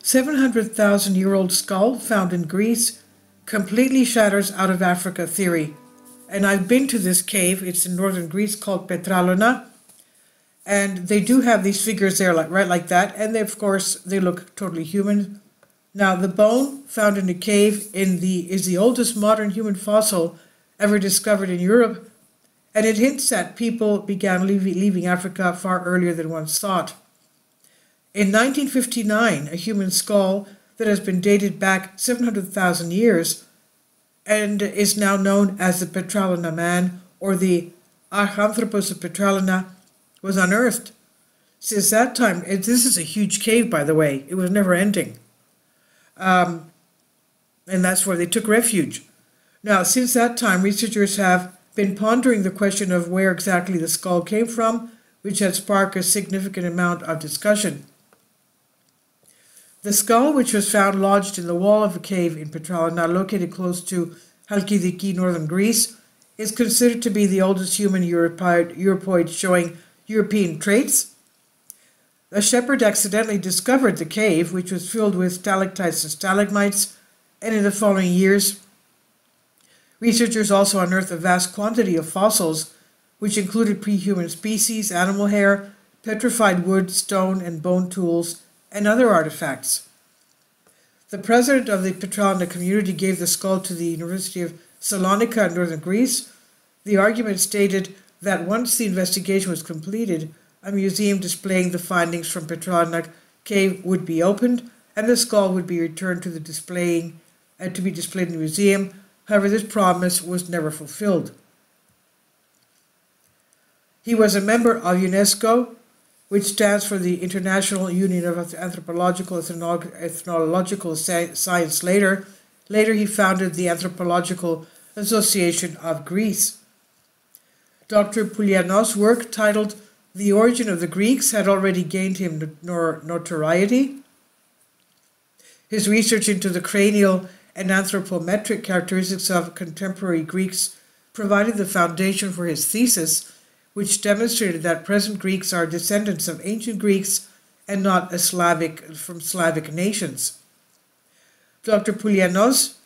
700,000-year-old skull found in Greece completely shatters out of Africa theory. And I've been to this cave. It's in northern Greece called Petralona. And they do have these figures there, right like that. And they, of course, they look totally human. Now, the bone found in the cave is the oldest modern human fossil ever discovered in Europe. And it hints that people began leaving Africa far earlier than once thought. In 1959, a human skull that has been dated back 700,000 years and is now known as the Petralona man, or the Archanthropus of Petralona, was unearthed. Since that time, this is a huge cave, by the way. It was never ending. And that's where they took refuge. Now, since that time, researchers have been pondering the question of where exactly the skull came from, which has sparked a significant amount of discussion. The skull, which was found lodged in the wall of a cave in Petralona, located close to Halkidiki, northern Greece, is considered to be the oldest human Europoid showing European traits. A shepherd accidentally discovered the cave, which was filled with stalactites and stalagmites, and in the following years, researchers also unearthed a vast quantity of fossils, which included pre-human species, animal hair, petrified wood, stone, and bone tools, and other artifacts. The president of the Petralona community gave the skull to the University of Salonika in northern Greece. The argument stated that once the investigation was completed, a museum displaying the findings from Petralona cave would be opened, and the skull would be returned to be displayed in the museum. However, this promise was never fulfilled. He was a member of UNESCO, which stands for the International Union of Anthropological Ethnological Science. Later he founded the Anthropological Association of Greece. Dr. Poulianos' work, titled The Origin of the Greeks, had already gained him notoriety. His research into the cranial and anthropometric characteristics of contemporary Greeks provided the foundation for his thesis, which demonstrated that present Greeks are descendants of ancient Greeks and not from Slavic nations. Dr. Poulianos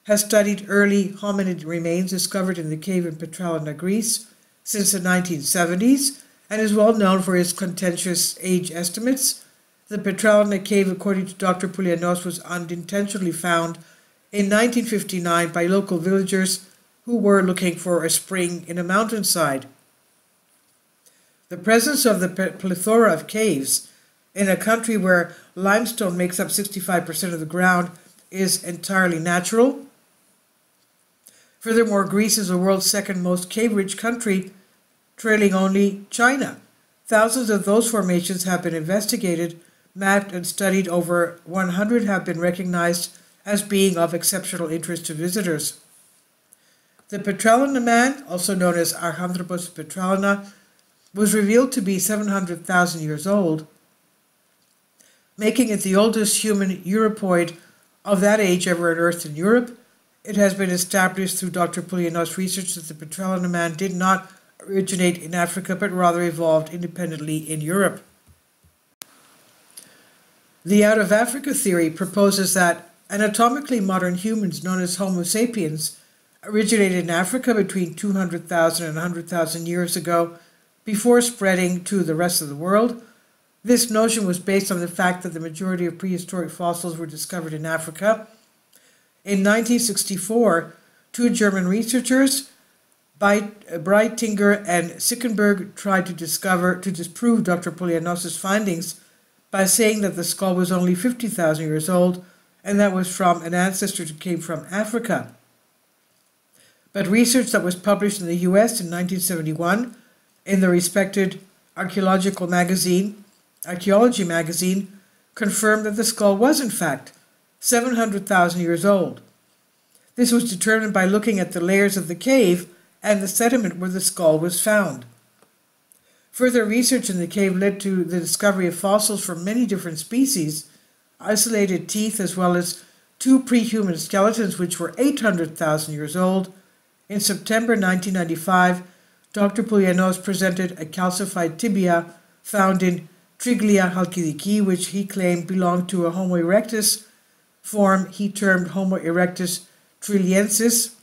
has studied early hominid remains discovered in the cave in Petralona, Greece, since the 1970s, and is well known for his contentious age estimates. The Petralona cave, according to Dr. Poulianos, was unintentionally found in 1959 by local villagers who were looking for a spring in a mountainside. The presence of the plethora of caves in a country where limestone makes up 65% of the ground is entirely natural. Furthermore, Greece is the world's second most cave-rich country, trailing only China. Thousands of those formations have been investigated, mapped, and studied. Over 100 have been recognized as being of exceptional interest to visitors. The Petralona man, also known as Archanthropus Petralona, was revealed to be 700,000 years old, making it the oldest human Europoid of that age ever unearthed in Europe. It has been established through Dr. Poulianos' research that the Petralona man did not originate in Africa, but rather evolved independently in Europe. The out-of-Africa theory proposes that anatomically modern humans known as Homo sapiens originated in Africa between 200,000 and 100,000 years ago, before spreading to the rest of the world. This notion was based on the fact that the majority of prehistoric fossils were discovered in Africa. In 1964, two German researchers, Breitinger and Sickenberg, tried to disprove Dr. Poulianos' findings by saying that the skull was only 50,000 years old, and that was from an ancestor who came from Africa. But research that was published in the US in 1971 in the respected archaeology magazine, confirmed that the skull was, in fact, 700,000 years old. This was determined by looking at the layers of the cave and the sediment where the skull was found. Further research in the cave led to the discovery of fossils from many different species, isolated teeth, as well as two pre-human skeletons which were 800,000 years old. In September 1995, Dr. Poulianos presented a calcified tibia found in Triglia halkidiki, which he claimed belonged to a Homo erectus form he termed Homo erectus trilliensis,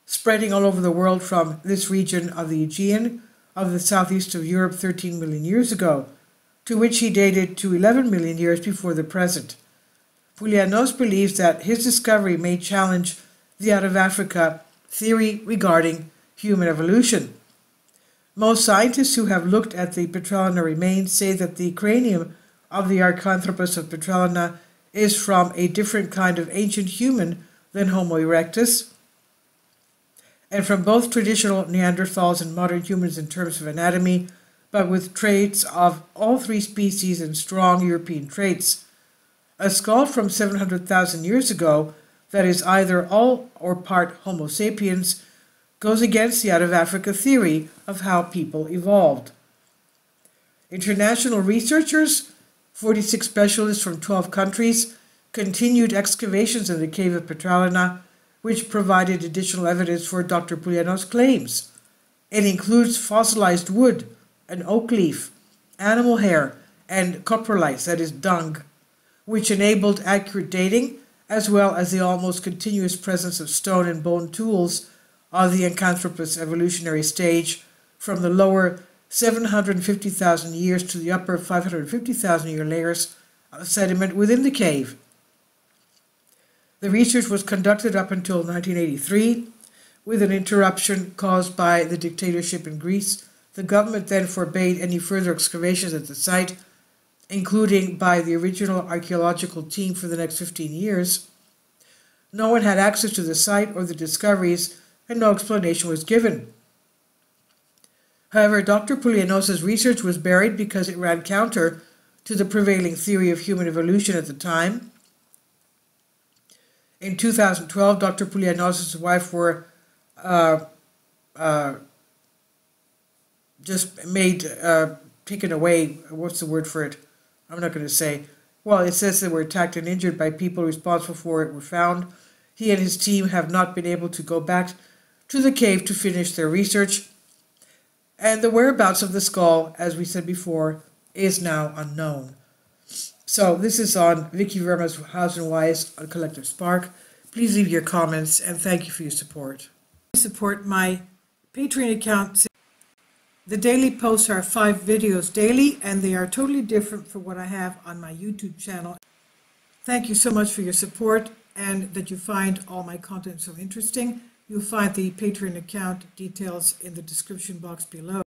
spreading all over the world from this region of the Aegean of the southeast of Europe 13 million years ago, to which he dated to 11 million years before the present. Poulianos believes that his discovery may challenge the out of Africa theory regarding human evolution. Most scientists who have looked at the petralona remains say that the cranium of the Archaeanthropus of Petralona is from a different kind of ancient human than Homo erectus, and from both traditional Neanderthals and modern humans in terms of anatomy, but with traits of all three species and strong European traits. A skull from 700,000 years ago that is either all or part Homo sapiens goes against the out of Africa theory of how people evolved. International researchers, 46 specialists from 12 countries, continued excavations in the cave of Petralona, which provided additional evidence for Dr. Poulianos' claims. It includes fossilized wood, an oak leaf, animal hair, and coprolites, that is dung, which enabled accurate dating, as well as the almost continuous presence of stone and bone tools of the Archaeanthropus evolutionary stage from the lower 750,000 years to the upper 550,000 year layers of sediment within the cave. The research was conducted up until 1983, with an interruption caused by the dictatorship in Greece. The government then forbade any further excavations at the site, including by the original archaeological team for the next 15 years. No one had access to the site or the discoveries, and no explanation was given. However, Dr. Poulianos' research was buried because it ran counter to the prevailing theory of human evolution at the time. In 2012, Dr. Poulianos' wife were taken away. What's the word for it? I'm not going to say. Well, it says they were attacked and injured by people responsible for it were found. He and his team have not been able to go back to the cave to finish their research. And the whereabouts of the skull, as we said before, is now unknown. So this is on Vicky Verma's House and Wise on Collective Spark. Please leave your comments and thank you for your support. Support my Patreon account. The daily posts are 5 videos daily, and they are totally different from what I have on my YouTube channel. Thank you so much for your support and that you find all my content so interesting. You'll find the Patreon account details in the description box below.